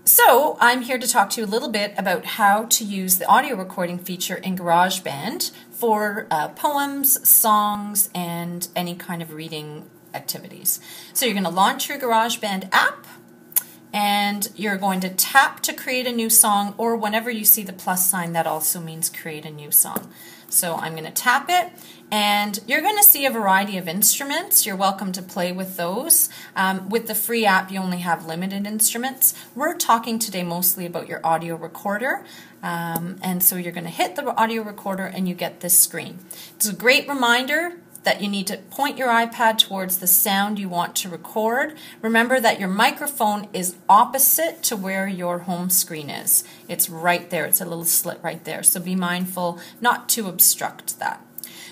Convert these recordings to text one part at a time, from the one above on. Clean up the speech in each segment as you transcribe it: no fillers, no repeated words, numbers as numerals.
So I'm here to talk to you a little bit about how to use the audio recording feature in GarageBand for poems, songs, and any kind of reading activities. So you're going to launch your GarageBand app, and you're going to tap to create a new song, or whenever you see the plus sign, that also means create a new song. So I'm going to tap it, and you're going to see a variety of instruments. You're welcome to play with those. With the free app, you only have limited instruments. We're talking today mostly about your audio recorder, and so you're going to hit the audio recorder and you get this screen. It's a great reminder that you need to point your iPad towards the sound you want to record. Remember that your microphone is opposite to where your home screen is. It's right there. It's a little slit right there. So be mindful not to obstruct that.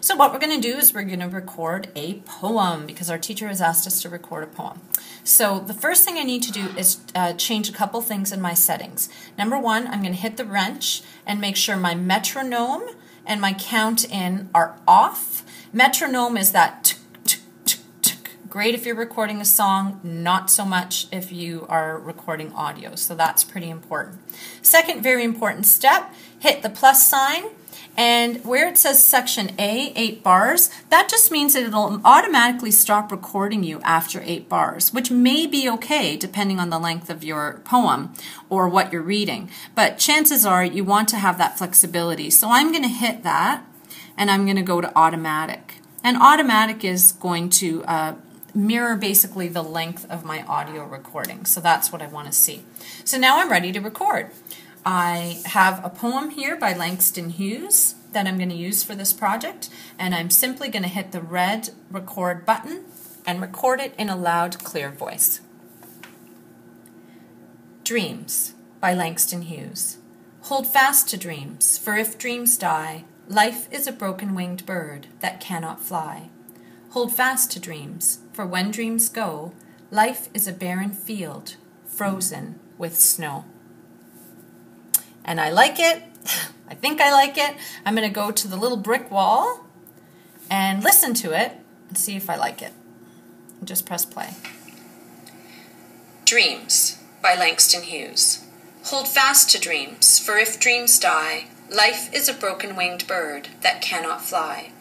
So what we're going to do is we're going to record a poem because our teacher has asked us to record a poem. So the first thing I need to do is change a couple things in my settings. Number one, I'm going to hit the wrench and make sure my metronome and my count in are off. Metronome is that tick, tick, tick, tick. Great if you're recording a song, not so much if you are recording audio. So that's pretty important. Second very important step, hit the plus sign, and where it says section A, 8 bars, that just means that it'll automatically stop recording you after 8 bars, which may be okay depending on the length of your poem or what you're reading. But chances are you want to have that flexibility. So I'm going to hit that, and I'm going to go to automatic. And automatic is going to mirror basically the length of my audio recording. So that's what I want to see. So now I'm ready to record. I have a poem here by Langston Hughes that I'm going to use for this project, and I'm simply going to hit the red record button and record it in a loud, clear voice. Dreams by Langston Hughes. Hold fast to dreams, for if dreams die, life is a broken-winged bird that cannot fly. Hold fast to dreams, for when dreams go, life is a barren field, frozen with snow. And I like it. I think I like it. I'm going to go to the little brick wall and listen to it and see if I like it. Just press play. Dreams by Langston Hughes. Hold fast to dreams, for if dreams die, life is a broken-winged bird that cannot fly.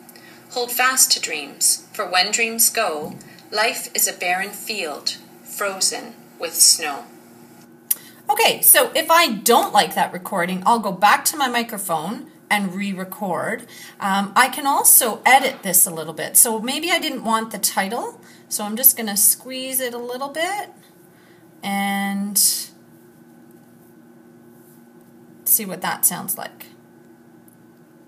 Hold fast to dreams, for when dreams go, life is a barren field, frozen with snow. Okay, so if I don't like that recording, I'll go back to my microphone and re-record. I can also edit this a little bit. So maybe I didn't want the title, so I'm just going to squeeze it a little bit and see what that sounds like.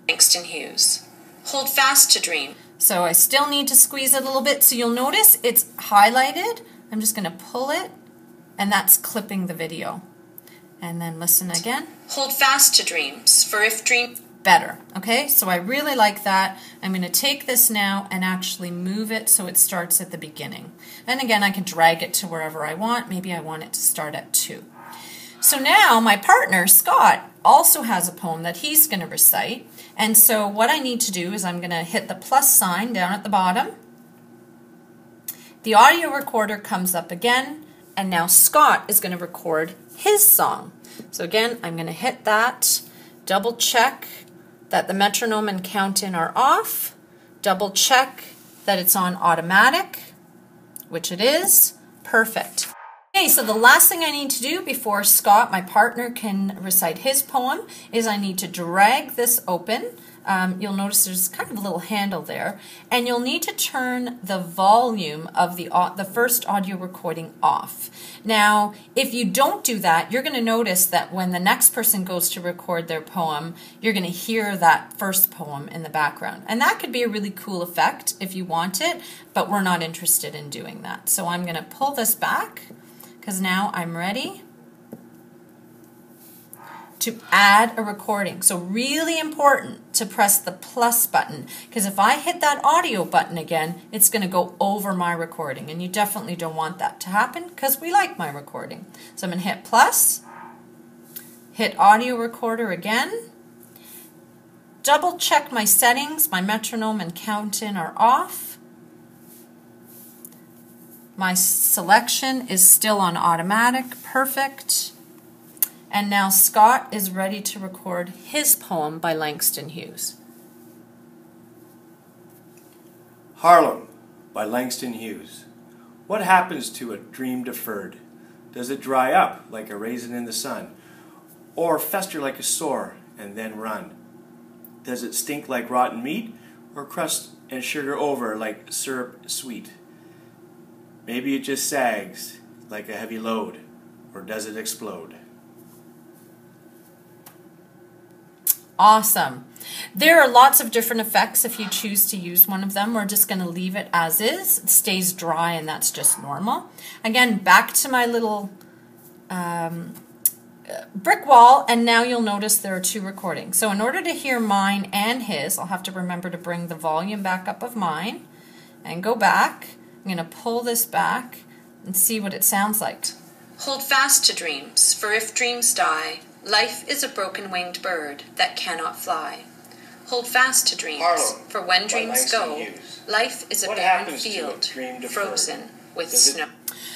Langston Hughes. Hold fast to dream. So I still need to squeeze it a little bit. So you'll notice it's highlighted. I'm just going to pull it, and that's clipping the video. And then listen again. Hold fast to dreams, for if dreams... Better, okay? So I really like that. I'm going to take this now and actually move it so it starts at the beginning. And again, I can drag it to wherever I want. Maybe I want it to start at 2. So now my partner, Scott, also has a poem that he's going to recite. And so what I need to do is I'm going to hit the plus sign down at the bottom. The audio recorder comes up again, and now Scott is going to record his song. So again, I'm going to hit that, double check that the metronome and count in are off, double check that it's on automatic, which it is, perfect. Okay, so the last thing I need to do before Scott, my partner, can recite his poem is I need to drag this open. You'll notice there's kind of a little handle there, and you'll need to turn the volume of the first audio recording off. Now, if you don't do that, you're going to notice that when the next person goes to record their poem, you're going to hear that first poem in the background. And that could be a really cool effect if you want it, but we're not interested in doing that. So I'm going to pull this back because now I'm ready to add a recording. So really important to press the plus button, because if I hit that audio button again, it's going to go over my recording, and you definitely don't want that to happen because we like my recording. So I'm going to hit plus, hit audio recorder again, double check my settings, my metronome and count in are off. My selection is still on automatic, perfect. And now Scott is ready to record his poem by Langston Hughes. Harlem by Langston Hughes. What happens to a dream deferred? Does it dry up like a raisin in the sun, or fester like a sore and then run? Does it stink like rotten meat, or crust and sugar over like syrup sweet? Maybe it just sags like a heavy load, or does it explode? Awesome. There are lots of different effects if you choose to use one of them. We're just going to leave it as is. It stays dry and that's just normal. Again, back to my little brick wall, and now you'll notice there are two recordings. So in order to hear mine and his, I'll have to remember to bring the volume back up of mine and go back. I'm going to pull this back and see what it sounds like. Hold fast to dreams, for if dreams die, life is a broken-winged bird that cannot fly. Hold fast to dreams, for when dreams go, life is a barren field, frozen with snow.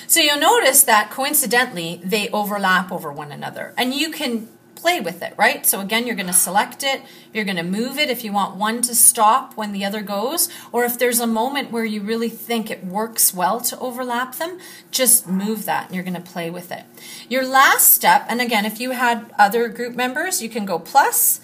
So you'll notice that coincidentally, they overlap over one another, and you can play with it, right? So again, you're going to select it, you're going to move it if you want one to stop when the other goes, or if there's a moment where you really think it works well to overlap them, just move that and you're going to play with it. Your last step, and again, if you had other group members, you can go plus,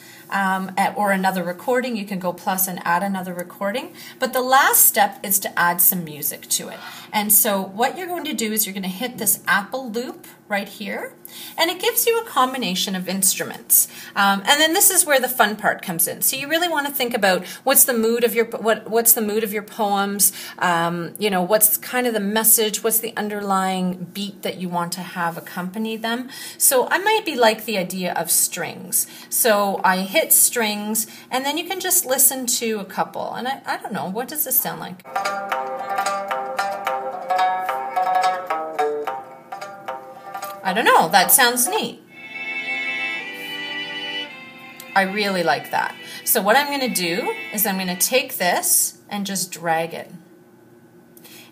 or another recording, you can go plus and add another recording. But the last step is to add some music to it. And so what you're going to do is you're going to hit this Apple loop right here, and it gives you a combination of instruments. And then this is where the fun part comes in. So you really want to think about what's the mood of your what's the mood of your poems. You know, what's kind of the message, what's the underlying beat that you want to have accompany them. So I might be like the idea of strings. So I hit strings, and then you can just listen to a couple. And I don't know, what does this sound like? I don't know, that sounds neat. I really like that. So what I'm going to do is I'm going to take this and just drag it.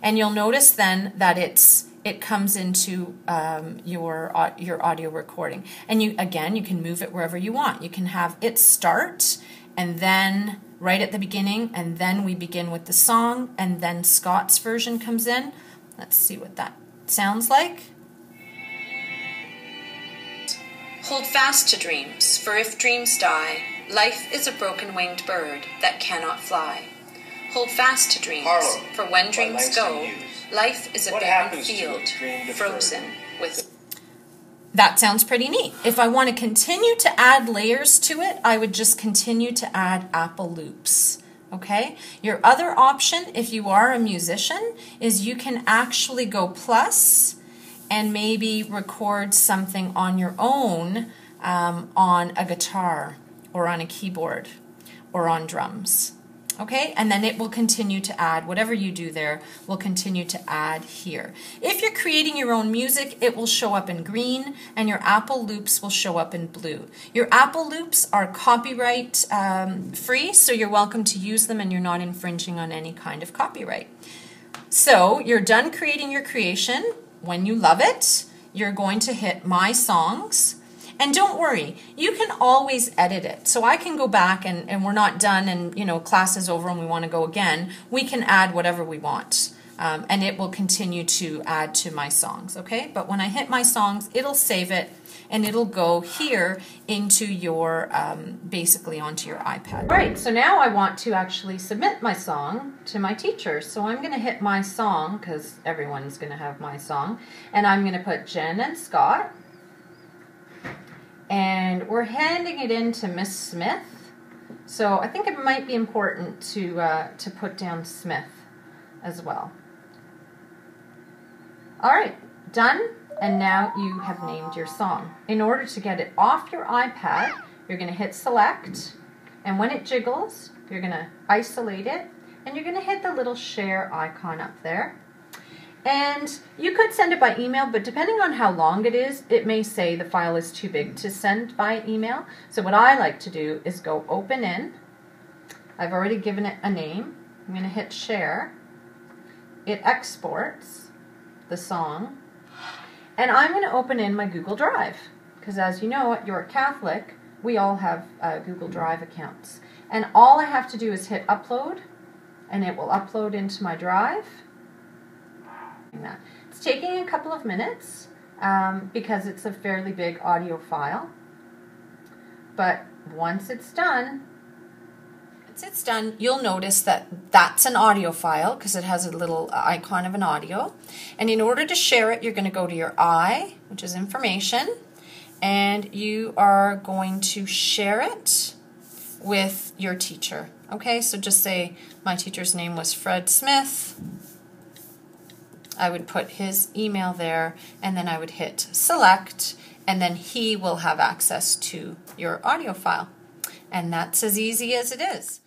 And you'll notice then that it comes into your audio recording. And you can move it wherever you want. You can have it start, and then right at the beginning, and then we begin with the song, and then Scott's version comes in. Let's see what that sounds like. Hold fast to dreams, for if dreams die, life is a broken-winged bird that cannot fly. Hold fast to dreams, for when dreams go, life is a barren field, frozen with... That sounds pretty neat. If I want to continue to add layers to it, I would just continue to add Apple loops. Okay? Your other option, if you are a musician, is you can actually go plus and maybe record something on your own on a guitar or on a keyboard or on drums. Okay, and then it will continue to add, whatever you do there will continue to add here. If you're creating your own music, it will show up in green, and your Apple loops will show up in blue. Your Apple loops are copyright free, so you're welcome to use them and you're not infringing on any kind of copyright. So you're done creating your creation. When you love it, you're going to hit My Songs. And don't worry, you can always edit it. So I can go back and we're not done and, you know, class is over and we want to go again. We can add whatever we want. And it will continue to add to My Songs, okay? But when I hit My Songs, it'll save it and it'll go here into your, basically onto your iPad. All right, so now I want to actually submit my song to my teacher. So I'm going to hit My Song, because everyone's going to have My Song. And I'm going to put Jen and Scott. And we're handing it in to Miss Smith. So I think it might be important to put down Smith as well. All right, done. And now you have named your song. In order to get it off your iPad, you're going to hit select, and when it jiggles, you're going to isolate it, and you're going to hit the little share icon up there. And you could send it by email, but depending on how long it is, it may say the file is too big to send by email. So what I like to do is go open in. I've already given it a name. I'm going to hit share. It exports the song. And I'm going to open in my Google Drive. because as you know, at York Catholic, we all have Google Drive accounts. And all I have to do is hit upload, and it will upload into my drive. It's taking a couple of minutes because it's a fairly big audio file. But once it's done, you'll notice that that's an audio file because it has a little icon of an audio. And in order to share it, you're going to go to your I, which is information, and you are going to share it with your teacher. Okay, so just say my teacher's name was Fred Smith. I would put his email there, and then I would hit select, and then he will have access to your audio file. And that's as easy as it is.